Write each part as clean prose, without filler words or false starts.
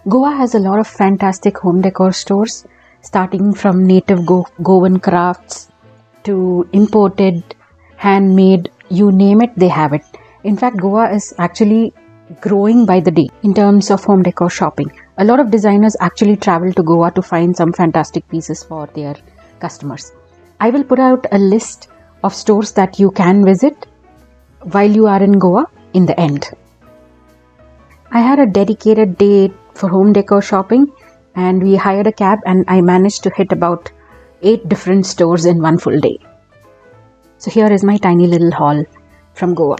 Goa has a lot of fantastic home decor stores, starting from native Goan crafts to imported, handmade, you name it, they have it. In fact, Goa is actually growing by the day in terms of home decor shopping. A lot of designers actually travel to Goa to find some fantastic pieces for their customers. I will put out a list of stores that you can visit while you are in Goa in the end. I had a dedicated day for home decor shopping, and we hired a cab, and I managed to hit about 8 different stores in one full day. So here is my tiny little haul from Goa.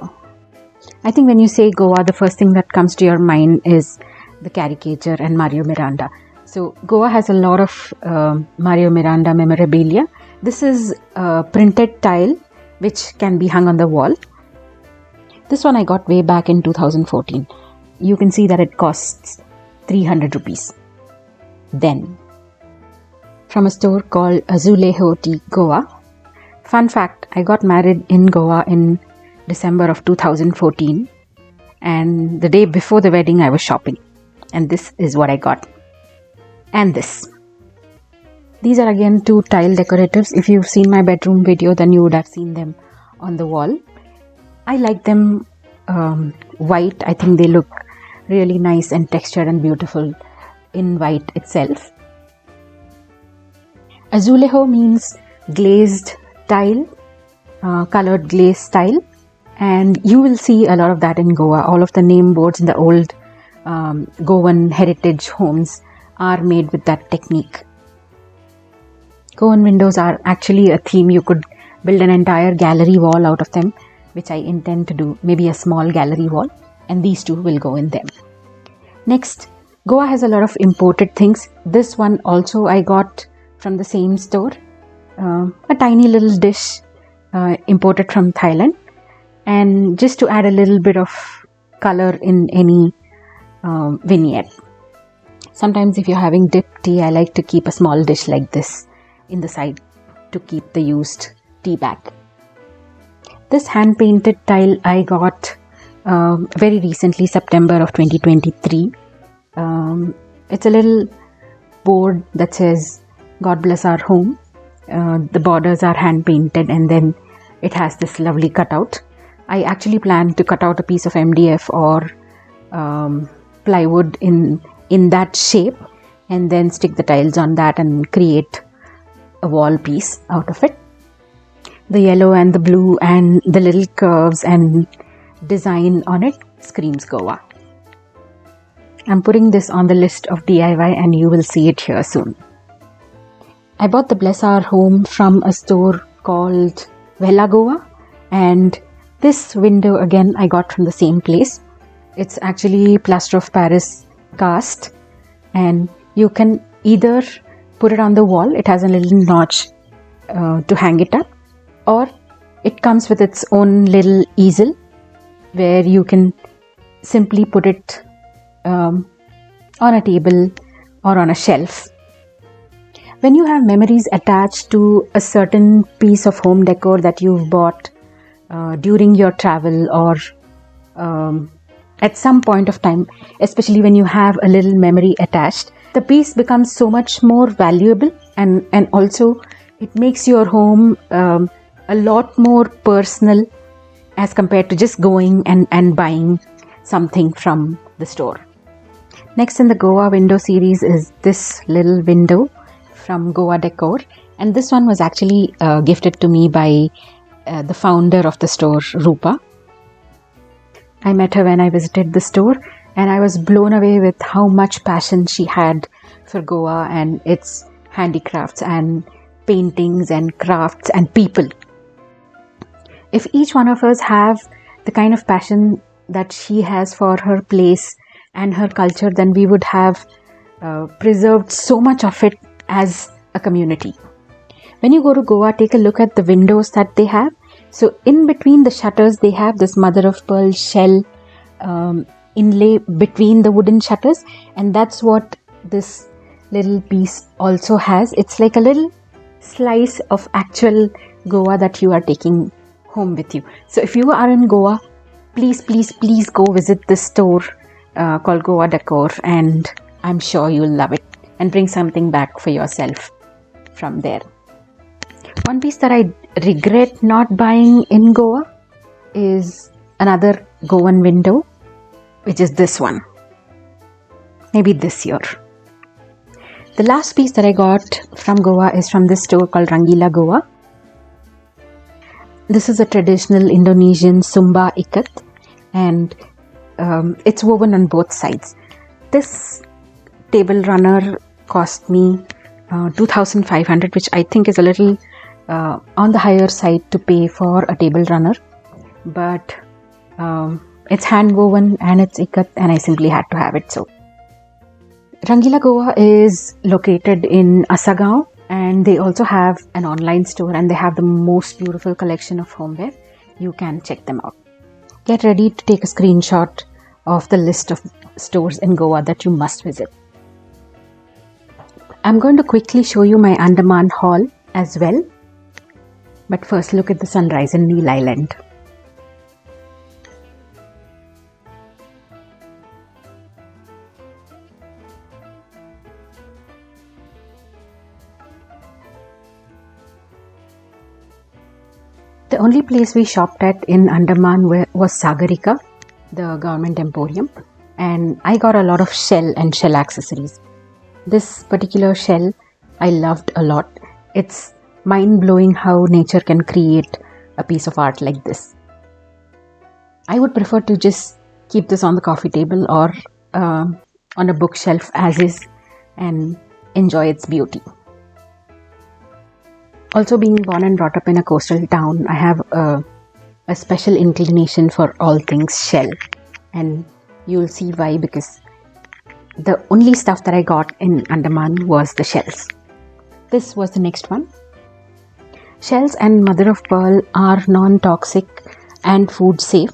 I think when you say Goa, the first thing that comes to your mind is the caricature and Mario Miranda. So Goa has a lot of Mario Miranda memorabilia. This is a printed tile which can be hung on the wall. This one I got way back in 2014. You can see that it costs 300 rupees. Then, from a store called Azulejo Tea, Goa. Fun fact, I got married in Goa in December of 2014, and the day before the wedding I was shopping, and this is what I got. And this. These are again 2 tile decoratives. If you've seen my bedroom video, then you would have seen them on the wall. I like them white. I think they look really nice and textured and beautiful in white itself. Azulejo means glazed tile, colored glazed tile, and you will see a lot of that in Goa. All of the name boards in the old Goan heritage homes are made with that technique. Goan windows are actually a theme. You could build an entire gallery wall out of them, which I intend to do, maybe a small gallery wall, and these 2 will go in them. Next, Goa has a lot of imported things. This one also I got from the same store, a tiny little dish imported from Thailand, and just to add a little bit of color in any vignette. Sometimes if you're having dip tea, I like to keep a small dish like this in the side to keep the used tea bag. This hand painted tile I got very recently, September of 2023. It's a little board that says God bless our home. The borders are hand painted, and then it has this lovely cutout. I actually plan to cut out a piece of MDF or plywood in that shape, and then stick the tiles on that and create a wall piece out of it. The yellow and the blue and the little curves and design on it screams Goa. I'm putting this on the list of DIY, and you will see it here soon. I bought the Bless Our Home from a store called Vela Goa, and this window again I got from the same place. It's actually plaster of Paris cast, and you can either put it on the wall. It has a little notch to hang it up, or it comes with its own little easel where you can simply put it on a table or on a shelf. When you have memories attached to a certain piece of home decor that you've bought during your travel or at some point of time, especially when you have a little memory attached, the piece becomes so much more valuable, and also it makes your home a lot more personal as compared to just going and buying something from the store. Next in the Goa window series is this little window from Goa Decor, and this one was actually gifted to me by the founder of the store, Rupa. I met her when I visited the store, and I was blown away with how much passion she had for Goa and its handicrafts and paintings and crafts and people. If each one of us have the kind of passion that she has for her place and her culture, then we would have preserved so much of it as a community. When you go to Goa, take a look at the windows that they have. So in between the shutters, they have this mother of pearl shell inlay between the wooden shutters, and that's what this little piece also has. It's like a little slice of actual Goa that you are taking home with you. So if you are in Goa, please go visit this store called Goa Decor and I'm sure you'll love it and bring something back for yourself from there. One piece that I regret not buying in Goa is another Goan window, which is this one. Maybe this year. The last piece that I got from Goa is from this store called Rangila Goa. This is a traditional Indonesian Sumba ikat, and it's woven on both sides. This table runner cost me 2,500, which I think is a little on the higher side to pay for a table runner, but it's hand woven and it's ikat, and I simply had to have it. So Rangila Goa is located in Asagaon, and they also have an online store, and they have the most beautiful collection of homeware. You can check them out. Get ready to take a screenshot of the list of stores in Goa that you must visit. I'm going to quickly show you my Andaman haul as well. But first, look at the sunrise in Neil Island. The only place we shopped at in Andaman was Sagarika, the government emporium, and I got a lot of shell and shell accessories. This particular shell I loved a lot. It's mind-blowing how nature can create a piece of art like this. I would prefer to just keep this on the coffee table or on a bookshelf as is and enjoy its beauty. Also, being born and brought up in a coastal town, I have a special inclination for all things shell, and you'll see why, because the only stuff that I got in Andaman was the shells. This was the next one. Shells and mother of pearl are non-toxic and food safe.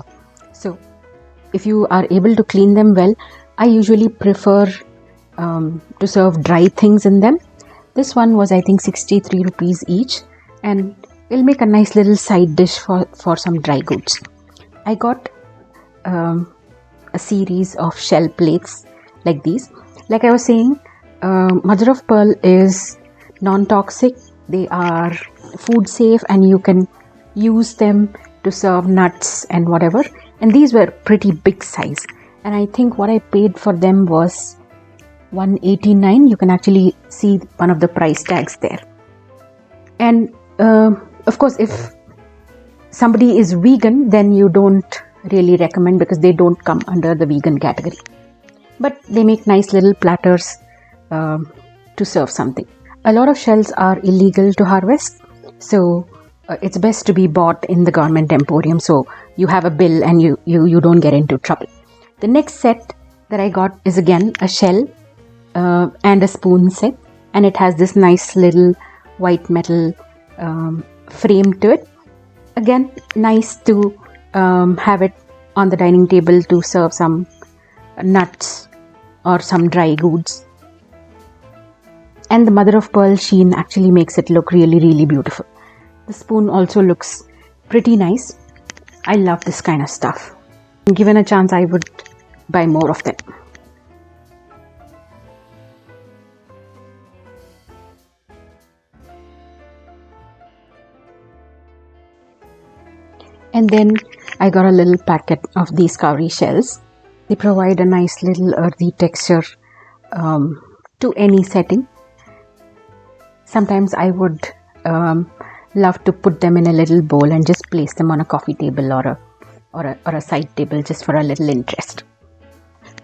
So if you are able to clean them well, I usually prefer to serve dry things in them. This one was, I think, 63 rupees each, and it'll make a nice little side dish for some dry goods. I got a series of shell plates like these. Like I was saying, mother of pearl is non-toxic. They are food safe, and you can use them to serve nuts and whatever. And these were pretty big size, and I think what I paid for them was 189. You can actually see one of the price tags there. And of course, if somebody is vegan, then you don't really recommend, because they don't come under the vegan category. But they make nice little platters to serve something. A lot of shells are illegal to harvest, so it's best to be bought in the government emporium, so you have a bill and you don't get into trouble. The next set that I got is again a shell and a spoon set, and it has this nice little white metal frame to it. Again, nice to have it on the dining table to serve some nuts or some dry goods. And the mother of pearl sheen actually makes it look really, really beautiful. The spoon also looks pretty nice. I love this kind of stuff. Given a chance, I would buy more of them. And then I got a little packet of these cowrie shells. They provide a nice little earthy texture to any setting. Sometimes I would love to put them in a little bowl and just place them on a coffee table or a side table just for a little interest.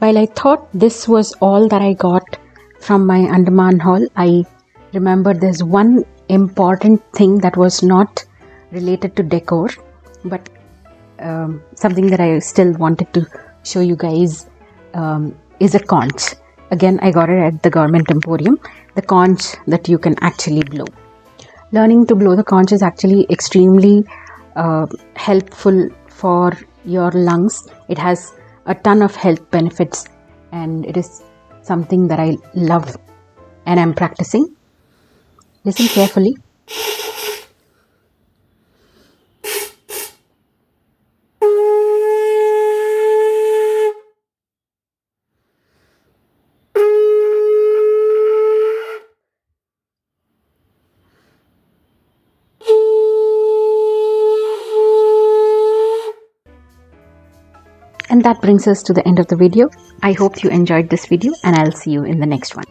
While I thought this was all that I got from my Andaman haul, I remembered there's one important thing that was not related to decor, but something that I still wanted to show you guys is a conch. Again, I got it at the government emporium, the conch that you can actually blow. Learning to blow the conch is actually extremely helpful for your lungs. It has a ton of health benefits, and it is something that I love and I'm practicing. Listen carefully. And that brings us to the end of the video. I hope you enjoyed this video, and I'll see you in the next one.